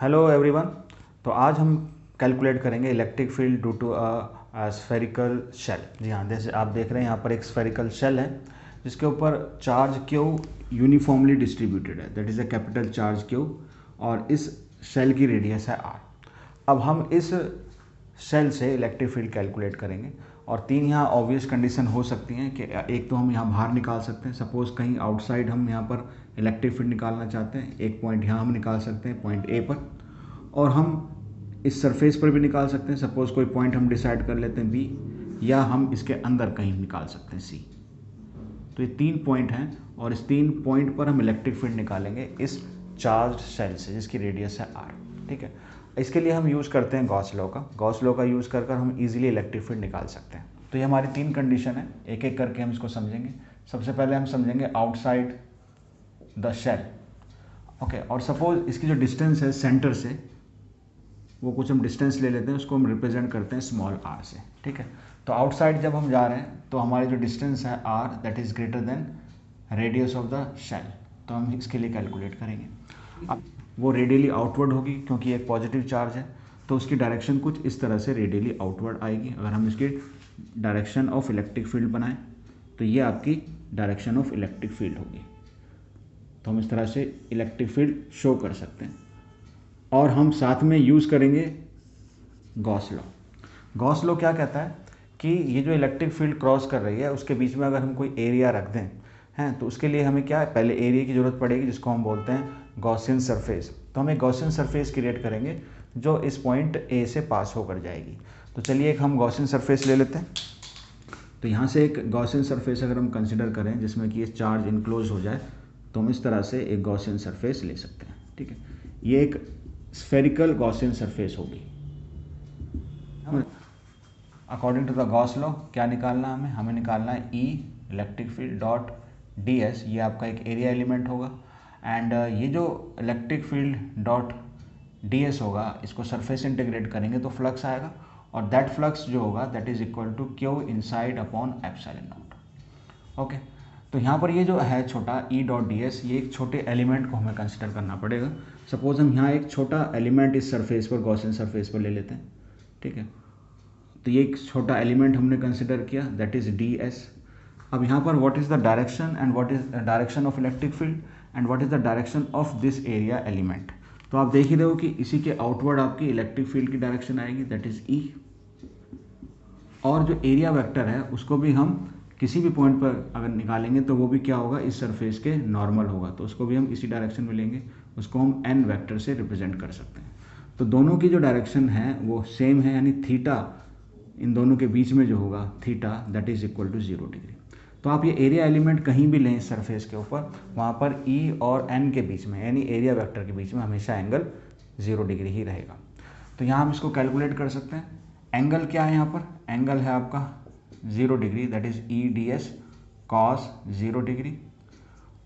Hello everyone. तो आज हम कैलकुलेट करेंगे electric field due to a spherical shell. जी हाँ, जैसे आप देख रहे हैं यहाँ पर एक स्फेरिकल शेल है जिसके ऊपर चार्ज क्यू यूनिफॉर्मली डिस्ट्रीब्यूटेड है, that is a capital charge Q, और इस शेल की रेडियस है आर। अब हम इस शेल से इलेक्ट्रिक फील्ड कैलकुलेट करेंगे और तीन यहाँ ऑब्वियस कंडीशन हो सकती हैं कि एक तो हम यहाँ बाहर निकाल सकते हैं, सपोज़ कहीं आउटसाइड हम यहाँ पर इलेक्ट्रिक फील्ड निकालना चाहते हैं, एक पॉइंट यहाँ हम निकाल सकते हैं पॉइंट ए पर, और हम इस सरफेस पर भी निकाल सकते हैं, सपोज़ कोई पॉइंट हम डिसाइड कर लेते हैं बी, या हम इसके अंदर कहीं निकाल सकते हैं सी। तो ये तीन पॉइंट हैं और इस तीन पॉइंट पर हम इलेक्ट्रिक फील्ड निकालेंगे इस चार्ज शेल से जिसकी रेडियस है आर। ठीक है, इसके लिए हम यूज़ करते हैं गॉस लॉ का। गॉस लॉ का यूज़ कर हम इजीली इलेक्ट्रिक फील्ड निकाल सकते हैं। तो ये हमारी तीन कंडीशन है, एक एक करके हम इसको समझेंगे। सबसे पहले हम समझेंगे आउटसाइड द शेल। ओके, और सपोज इसकी जो डिस्टेंस है सेंटर से, वो कुछ हम डिस्टेंस ले लेते हैं, उसको हम रिप्रेजेंट करते हैं स्मॉल आर से। ठीक है, तो आउटसाइड जब हम जा रहे हैं तो हमारी जो डिस्टेंस है R that is greater than radius of the shell, तो हम इसके लिए कैलकुलेट करेंगे। अब वो रेडियली आउटवर्ड होगी क्योंकि एक पॉजिटिव चार्ज है, तो उसकी डायरेक्शन कुछ इस तरह से रेडियली आउटवर्ड आएगी। अगर हम इसकी डायरेक्शन ऑफ इलेक्ट्रिक फील्ड बनाएं तो ये आपकी डायरेक्शन ऑफ इलेक्ट्रिक फील्ड होगी। तो हम इस तरह से इलेक्ट्रिक फील्ड शो कर सकते हैं और हम साथ में यूज़ करेंगे गॉस लॉ। गॉस लॉ क्या कहता है कि ये जो इलेक्ट्रिक फील्ड क्रॉस कर रही है उसके बीच में अगर हम कोई एरिया रख दें हैं, तो उसके लिए हमें क्या है, पहले एरिया की ज़रूरत पड़ेगी जिसको हम बोलते हैं गॉसियन सरफेस। तो हम एक गॉसियन सरफेस क्रिएट करेंगे जो इस पॉइंट ए से पास होकर जाएगी। तो चलिए एक हम गॉसियन सरफेस ले लेते हैं। तो यहाँ से एक गॉसियन सरफेस अगर हम कंसिडर करें जिसमें कि ये चार्ज इनक्लोज हो जाए, तो हम इस तरह से एक गॉसियन सरफेस ले सकते हैं। ठीक है, ये एक स्फेरिकल गॉसियन सरफेस होगी। According to the Gauss law क्या निकालना है हमें निकालना है E electric field dot D S, ये आपका एक एरिया एलिमेंट होगा। एंड ये जो electric field dot D S होगा, इसको सरफेस इंटीग्रेट करेंगे तो फ्लक्स आएगा, और दैट फ्लक्स जो होगा that is equal to Q inside upon epsilon naught. Okay, तो यहाँ पर ये जो है छोटा ई डॉट डी एस, ये एक छोटे एलिमेंट को हमें कंसिडर करना पड़ेगा। सपोज हम यहाँ एक छोटा एलिमेंट इस सरफेस पर, गॉसियन सरफेस पर ले लेते हैं। ठीक है, तो ये एक छोटा एलिमेंट हमने कंसिडर किया दैट इज़ डी एस। अब यहाँ पर what is the direction and what is the direction of electric field and what is the direction of this area element. तो आप देख ही रहे हो कि इसी के आउटवर्ड आपकी इलेक्ट्रिक फील्ड की डायरेक्शन आएगी दैट इज़ ई, और जो एरिया वेक्टर है उसको भी हम किसी भी पॉइंट पर अगर निकालेंगे तो वो भी क्या होगा, इस सरफेस के नॉर्मल होगा, तो उसको भी हम इसी डायरेक्शन में लेंगे, उसको हम एन वेक्टर से रिप्रेजेंट कर सकते हैं। तो दोनों की जो डायरेक्शन है वो सेम है, यानी थीटा इन दोनों के बीच में जो होगा theta that is equal to 0 degree. तो आप ये एरिया एलिमेंट कहीं भी लें इस सरफेस के ऊपर, वहाँ पर ई और एन के बीच में यानी एरिया वेक्टर के बीच में हमेशा एंगल 0 डिग्री ही रहेगा। तो यहाँ हम इसको कैलकुलेट कर सकते हैं। एंगल क्या है यहाँ पर, एंगल है आपका 0 degree that is E D S cos 0 degree,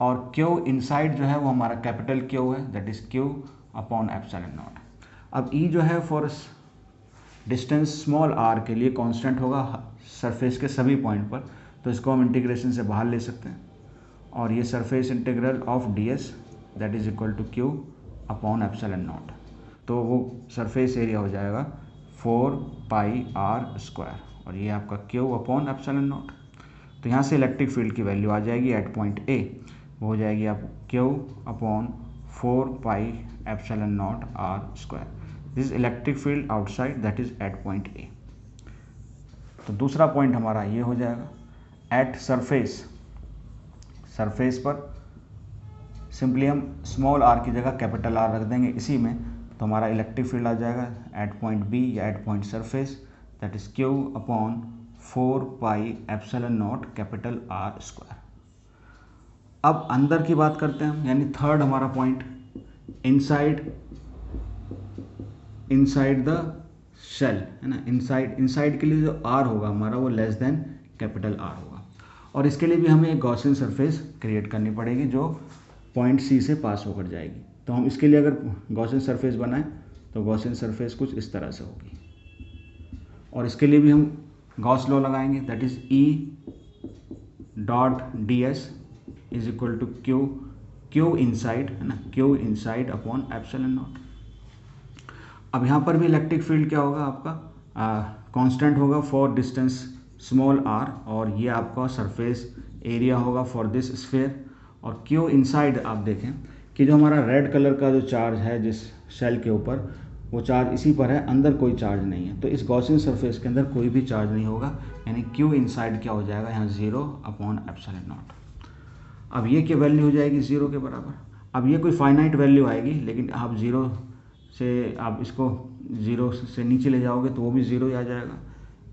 और क्यू इनसाइड जो है वो हमारा कैपिटल क्यू है that is Q upon epsilon naught. अब ई जो है फॉर डिस्टेंस स्मॉल आर के लिए कांस्टेंट होगा सरफेस के सभी पॉइंट पर, तो इसको हम इंटीग्रेशन से बाहर ले सकते हैं, और ये surface integral of D S that is equal to Q upon epsilon naught. तो वो सरफेस एरिया हो जाएगा 4 पाई आर स्क्वायर, और ये आपका क्यू अपॉन एप्सिलॉन नॉट। तो यहाँ से इलेक्ट्रिक फील्ड की वैल्यू आ जाएगी एट पॉइंट ए, वो हो जाएगी आप Q upon 4 pi epsilon naught R square. This electric field outside that is at point A. तो दूसरा पॉइंट हमारा ये हो जाएगा एट सरफेस, सरफेस पर सिंपली हम स्मॉल आर की जगह कैपिटल आर रख देंगे इसी में, तो हमारा इलेक्ट्रिक फील्ड आ जाएगा एट पॉइंट बी या at point surface that is Q upon 4 pi epsilon naught capital R square. अब अंदर की बात करते हैं हम, यानी थर्ड हमारा पॉइंट इनसाइड द शेल है ना। इनसाइड के लिए जो आर होगा हमारा वो लेस देन कैपिटल आर होगा, और इसके लिए भी हमें एक गॉसियन सरफेस क्रिएट करनी पड़ेगी जो पॉइंट सी से पास होकर जाएगी। तो हम इसके लिए अगर गॉसियन सरफेस बनाएं तो गॉसियन सरफेस कुछ इस तरह से होगी, और इसके लिए भी हम गॉस लॉ लगाएंगे that is E dot D S is equal to Q inside है ना, Q inside upon epsilon naught. अब यहाँ पर भी इलेक्ट्रिक फील्ड क्या होगा आपका, कांस्टेंट होगा फॉर डिस्टेंस स्मॉल आर, और ये आपका सरफेस एरिया होगा फॉर दिस स्फीयर। और क्यू इनसाइड आप देखें कि जो हमारा रेड कलर का जो चार्ज है जिस शेल के ऊपर, वो चार्ज इसी पर है, अंदर कोई चार्ज नहीं है। तो इस गॉसियन सरफेस के अंदर कोई भी चार्ज नहीं होगा, यानी क्यू इनसाइड क्या हो जाएगा यहाँ 0/ε0। अब ये क्या वैल्यू हो जाएगी 0 के बराबर। अब ये कोई फाइनाइट वैल्यू आएगी, लेकिन आप 0 से आप इसको 0 से नीचे ले जाओगे तो वो भी 0 ही आ जाएगा।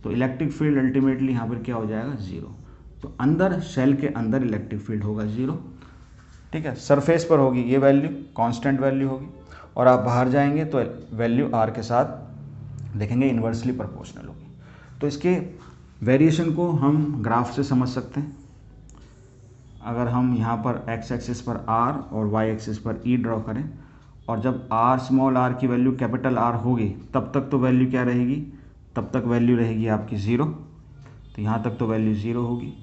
तो इलेक्ट्रिक फील्ड अल्टीमेटली यहाँ पर क्या हो जाएगा 0। तो अंदर शेल के अंदर इलेक्ट्रिक फील्ड होगा 0, ठीक है। सरफेस पर होगी ये वैल्यू, कांस्टेंट वैल्यू होगी, और आप बाहर जाएंगे तो वैल्यू आर के साथ देखेंगे इन्वर्सली प्रोपोर्शनल होगी। तो इसके वेरिएशन को हम ग्राफ से समझ सकते हैं। अगर हम यहाँ पर एक्स एक्सिस पर आर और वाई एक्सिस पर ई ड्रॉ करें, और जब आर स्मॉल आर की वैल्यू कैपिटल आर होगी तब तक तो वैल्यू क्या रहेगी, तब तक वैल्यू रहेगी आपकी 0। तो यहाँ तक तो वैल्यू 0 होगी,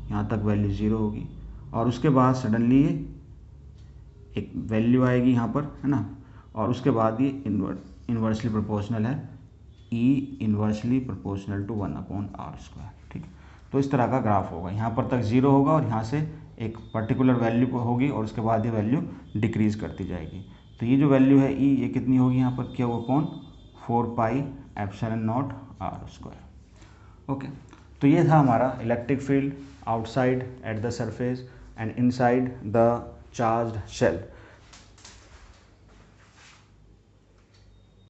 यहाँ तक वैल्यू 0 होगी, और उसके बाद सडनली ये एक वैल्यू आएगी यहाँ पर, है ना, और उसके बाद ये इन्वर्सली प्रोपोर्शनल है, ई इन्वर्सली प्रोपोर्शनल टू 1/r², ठीक है। तो इस तरह का ग्राफ होगा, यहाँ पर तक 0 होगा और यहाँ से एक पर्टिकुलर वैल्यू होगी और उसके बाद ये वैल्यू डिक्रीज करती जाएगी। तो ये जो वैल्यू है ई, ये कितनी होगी यहाँ पर, क्या वो 4πε0r²। ओके, तो ये था हमारा electric field outside at the surface and inside the charged shell.